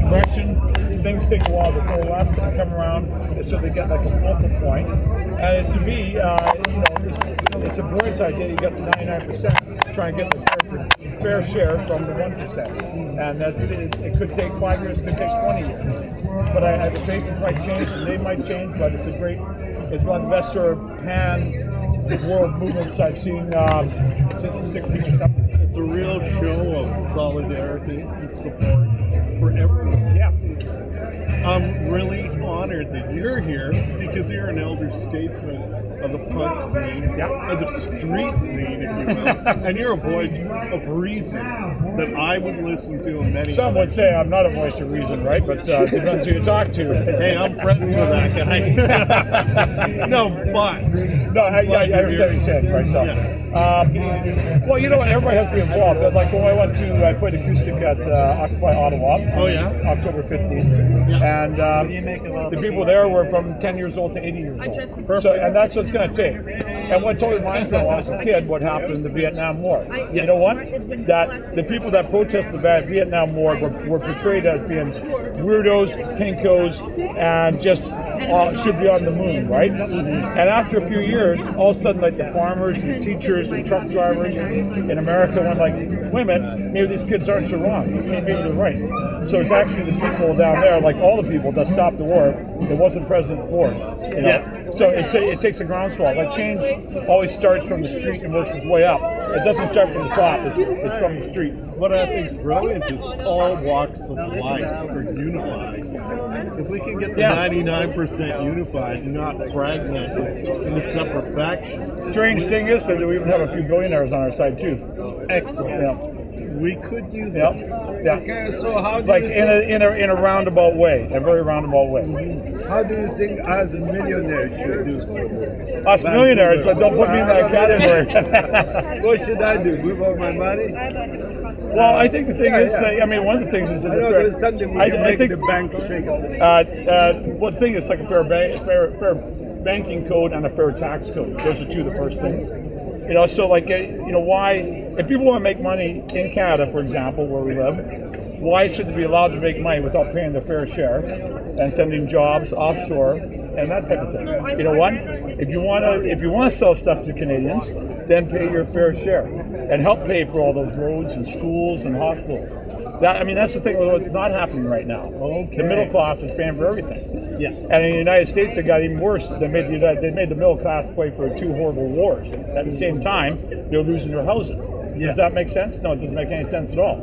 correction. Things take a while to coalesce and come around, so they get like a focal point. And to me, it's a brilliant idea. You get to 99%, try and get the fair share from the 1%, and that's it. It could take 5 years, it could take 20 years. But the faces might change, the name might change. But it's one of the best sort of pan-world movements I've seen since the 60s. It's a real show of solidarity and support for everyone. Yeah. I'm really honored that you're here because you're an elder statesman of the punk scene, of the street scene, if you will, and you're a voice of reason that I would listen to in many. Some would say I'm not a voice of reason, right? But depends who you talk to. Hey, I'm friends with that guy. No, I understand what you're saying, right? So, well, you know what? Everybody has to be involved. Like when I played acoustic at Occupy Ottawa. Oh yeah, October 15th. Yeah. And the people there were from 10 years old to 80 years old. So, and that's what it's going to take. And what totally reminds me when I was a kid, what happened in the Vietnam War. You know what? That the people that protested the Vietnam War were portrayed as being weirdos, pinkos, and just should be on the moon, right? And after a few years, all of a sudden, like the farmers and teachers and truck drivers in America went like, wait a minute, maybe these kids aren't so wrong. Maybe they're right. So it's actually the people down there, like all the people that stopped the war. It wasn't President Ford. You know? Yeah. So it takes a groundswell. Like change always starts from the street and works its way up. It doesn't start from the top. It's from the street. What I think is brilliant is all walks of life are unified. If we can get the 99% unified, not fragmented into separate factions. Strange thing is that we even have a few billionaires on our side too. Excellent. Yeah. We could use it. Yeah. Okay, so how do like you in a roundabout way, a very roundabout way. How do you think us millionaires should do? Us millionaires, but don't put me in that category. What should I do? Give all my money? Well, I think the thing is, one of the things is that there's something we can make the bank shake. One thing is like a fair banking code and a fair tax code. Those are two of the first things. So like, why, if people want to make money in Canada, for example, where we live, why should they be allowed to make money without paying their fair share and sending jobs offshore and that type of thing? You know what? If you want to sell stuff to Canadians, then pay your fair share and help pay for all those roads and schools and hospitals. That's the thing with what's not happening right now. Okay. The middle class is paying for everything. Yeah. And in the United States, it got even worse. They made the middle class pay for two horrible wars. At the same time, they're losing their houses. Yeah. Does that make sense? No, it doesn't make any sense at all.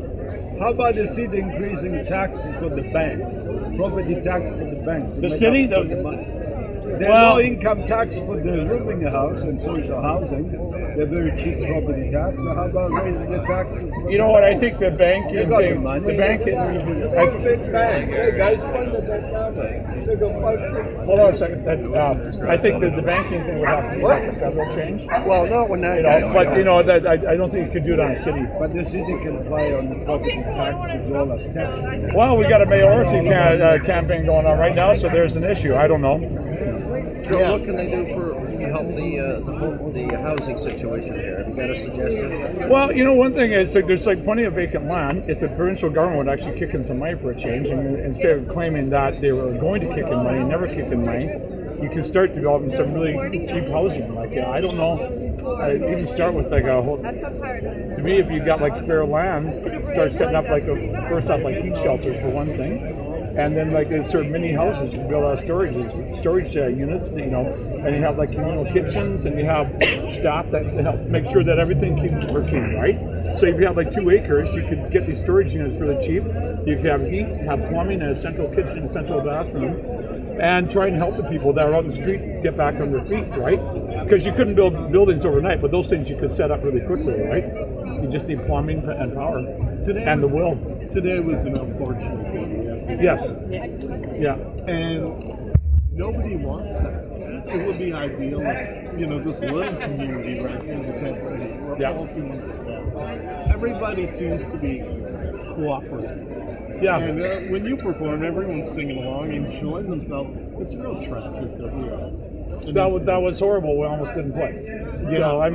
How about the city increasing taxes for the banks? Property tax for the banks? The city? There's no income tax for the living house and social housing. They're very cheap property tax. So how about raising the taxes? You know what? I think the banking Hey guys, fund that hold on a second. I think that the banking thing would have to be a federal change. Well, not when that. But I don't think you could do it on a city. But the city can apply on the property tax. It's all assessed. Well, we got a mayoralty campaign going on right now, so there's an issue. I don't know. So what can they do to help the housing situation here? Have you got a suggestion? Well, one thing is there's plenty of vacant land. If the provincial government would actually kick in some money for a change, and instead of claiming that they were going to kick in money, never kick in money, you can start developing some really cheap housing. Like I don't know, even start with like a whole. To me, if you've got like spare land, start setting up like first off like heat shelters for one thing. And then, like, there's sort of mini houses, you can build out storage units, and you have like communal kitchens, and you have staff that help make sure that everything keeps working, right? So if you have like 2 acres, you could get these storage units really cheap. You could have heat, have plumbing, a central kitchen, a central bathroom, and try and help the people that are out in the street get back on their feet, right? Because you couldn't build buildings overnight, but those things you could set up really quickly, right? You just need plumbing and power and the will. Today was an unfortunate day. Yes. Yeah. And nobody wants that. It would be ideal if, this little community right here in the tent city, we're all doing it. Everybody seems to be cooperative. Yeah. And when you perform, everyone's singing along and enjoying themselves. It's real tragic that we are. That was horrible. We almost didn't play. Yeah. So, I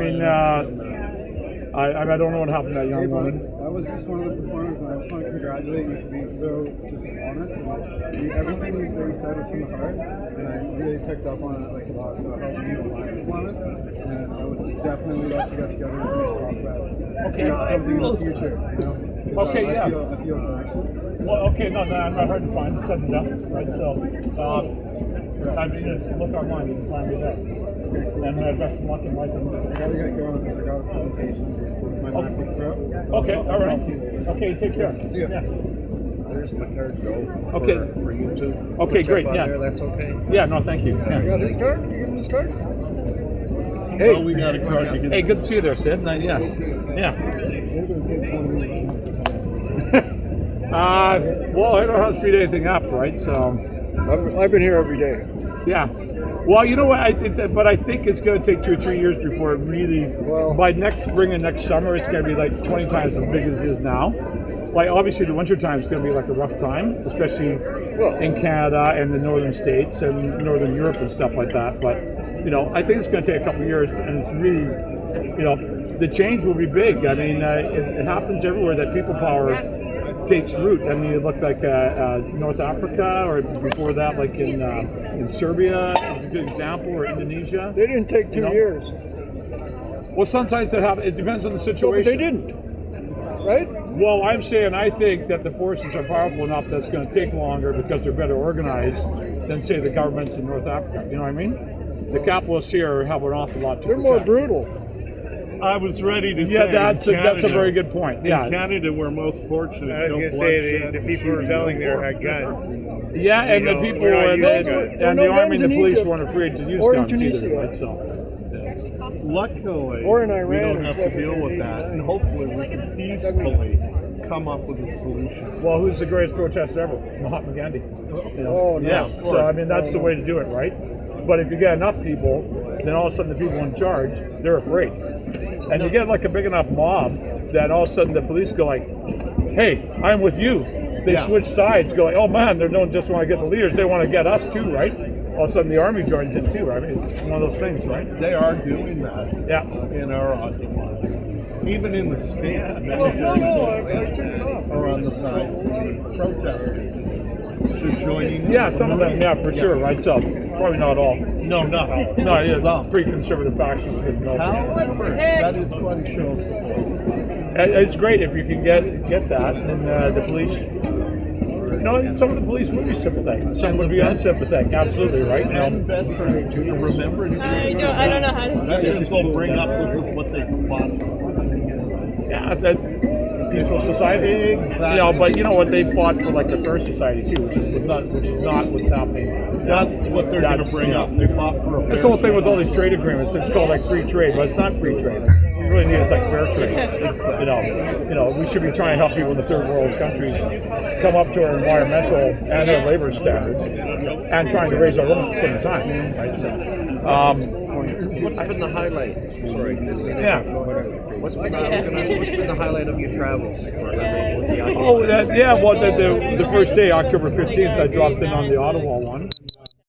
don't know what happened to that young woman. was just one of the performers, and I just want to congratulate you for being so just honest. And everything that you said was from the heart, and I really picked up on it like a lot. So I hope you my performance, and I would definitely love to get together and talk about something in the future. You know? Okay, yeah. I feel direction. Well, okay, no, I'm not hard to find. It's something down, right? So, I mean, look online, you can find it out. And best of luck in life. I gotta get going because I got a presentation with my MacBook Pro. Okay, all right. Okay, take care. See ya. Yeah. There's my card, Joe. Okay. For you too. Okay, great. On Yeah. there, that's okay. Yeah, no, thank you. Yeah. You got his card? You give him his card? Hey, Well, we got a card to get. hey, good to see you there, Sid. Yeah. Yeah. Well, I don't know how to speed anything up, right? So, I've been here every day. yeah. Well, you know what? I think it's going to take 2 or 3 years before it really. By next spring and next summer, it's going to be like 20 times as big as it is now. Like obviously, the winter time is going to be like a rough time, especially in Canada and the northern states and northern Europe and stuff like that. But you know, I think it's going to take a couple of years, and it's really, you know, the change will be big. I mean, it happens everywhere that people power takes root. I mean, you look like North Africa, or before that, like in Serbia is a good example, or Indonesia. They didn't take 2 years. Well, sometimes they have. It depends on the situation. But they didn't, right? Well, I'm saying I think that the forces are powerful enough that's going to take longer because they're better organized than, say, the governments in North Africa. You know what I mean? The capitalists here have an awful lot to They're more protect. brutal. I was ready to say. Yeah, that's a Canada, very good point. Yeah. In Canada, we're most fortunate. I was going to say the people rebelling there had guns. Yeah, and the know, people we're not and using the, guns. and No the army guns and the in police Egypt. weren't afraid to use Or in guns either, Tunisia. right? So, Luckily, Or in we Iran don't in have to deal with that, and hopefully we can peacefully come up with a solution. well, who's the greatest protester ever? Mahatma Gandhi. You know? Oh, no. Yeah. So I mean, that's the way to do it, right? But if you get enough people, then all of a sudden the people in charge, they're afraid. And you get like a big enough mob that all of a sudden the police go like, "Hey, I'm with you." They switch sides, go like, "Oh man, they don't just want to get the leaders; they want to get us too, right?" All of a sudden the army joins in too. I mean, it's one of those things, right? They are doing that Yeah. in our occupied. Even in the States, many are on the sides of the protesters. They're joining. Yeah, some of them, yeah, for sure, right? So probably not all. No, not all. No, it is pretty conservative factions. However, that is quite a show of support. It's great if you can get that, and the police. You know, some of the police would be sympathetic. Some would be unsympathetic. Absolutely, right? And veterans, you remember it. I don't know how to. Veterans will bring up this is what they fought for. Yeah, that peaceful society. Exactly. You know, but you know what? They fought for like the first society too, which is not what's happening. That's what they're going to bring up. They fought for a That's the whole thing with all these trade agreements. It's called like free trade, but it's not free trade. What you really need is like fair trade. You know, we should be trying to help people in the third world countries come up to our environmental and our labor standards, and trying to raise our own at the same time. Right? So, What's been the highlight? Sorry. yeah. What's been the highlight of your travels? Oh, well, the first day, October 15th, I dropped in on the Ottawa one.